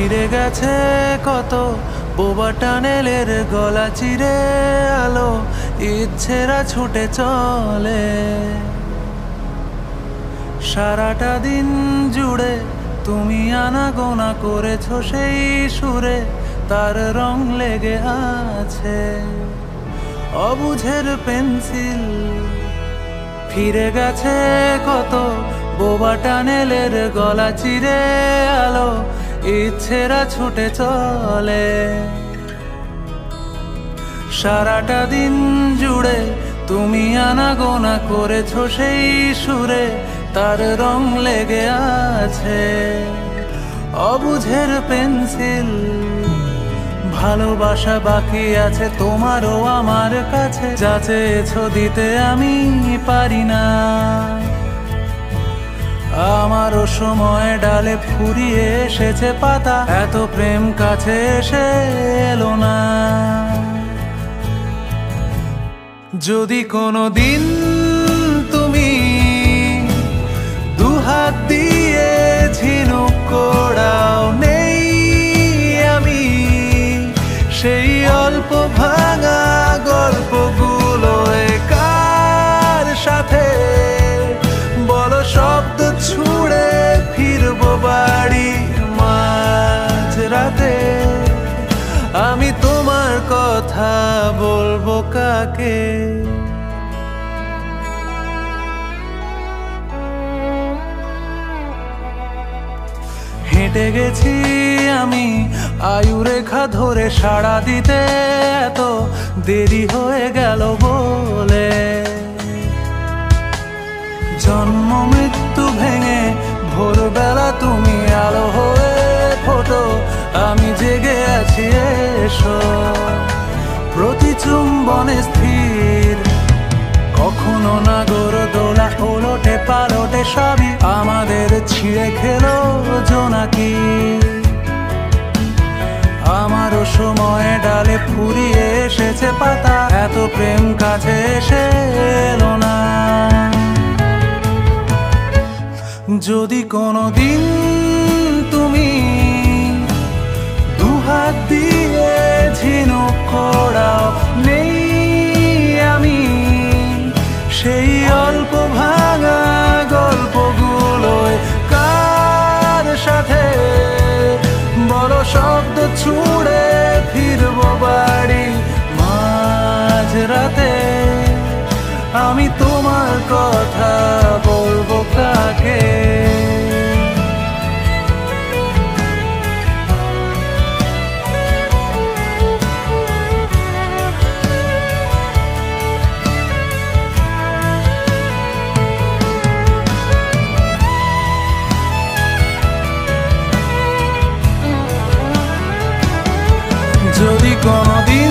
ফিরে গেছে কত বোবা টানেলের গলা চিরে আলো ইচ্ছেরা ছুটে চলে। সারাটা দিন জুড়ে তুমি আনাগোনা করেছো সেই সুরে, তার রং লেগে আছে অবুঝের পেন্সিল। ফিরে গেছে কত বোবা টানেলের গলা চিরে আলো ইচ্ছেরা ছুটে চলে। সারাটা দিন জুড়ে তুমি আনাগোনা করেছো সেই সুরে, তার রং লেগে আছে অবুঝের পেন্সিল। ভালোবাসা বাকি আছে তোমারও আমার কাছে, যা চেয়েছো দিতে আমি পারি না। আমারও সময় ডালে ফুরিয়ে এসেছে পাতা, এত প্রেম কাছে এসে এলো না। যদি কোনো দিন তুমি দুহাত দিয়ে ঝিনুক কোড়াও, নেই আমি সেই অল্প ভাঙা গল্পগুলো কার সাথে বলো শব্দ ছুড়ে ফিরবো বাড়ি মাঝ রাতে। আমি তোমার কথা বলবো কাকে? হেঁটে গেছি আমি আয়ুরেখা ধরে, সাড়া দিতে এত দেরি হয়ে গেল বলে। জন্ম মৃত্যু ভেঙে ভোরবেলা তুমি আলো হয়ে ফোটো, আমি জেগে আছি এসো। প্রতি চুম্বনে স্থির, কখনো না গড় দোলা ওলটে পালটে সবই আমাদের ছিঁড়ে খেলো জোনাকি। আমারও সময় ডালে ফুরিয়ে এসেছে পাতা, এত প্রেম কাছে এসে এলো না। যদি কোনো দিন তুমি দুহাত দিয়ে ঝিনুক কোড়াও, নেই আমি সেই অল্প ভাঙা গল্পগুলো কার সাথে বড় শব্দ ছুড়ে ফিরবো বাড়ি মাঝ রাতে। আমি তোমার কথা বলবো কাকে? যদি কোনোদিন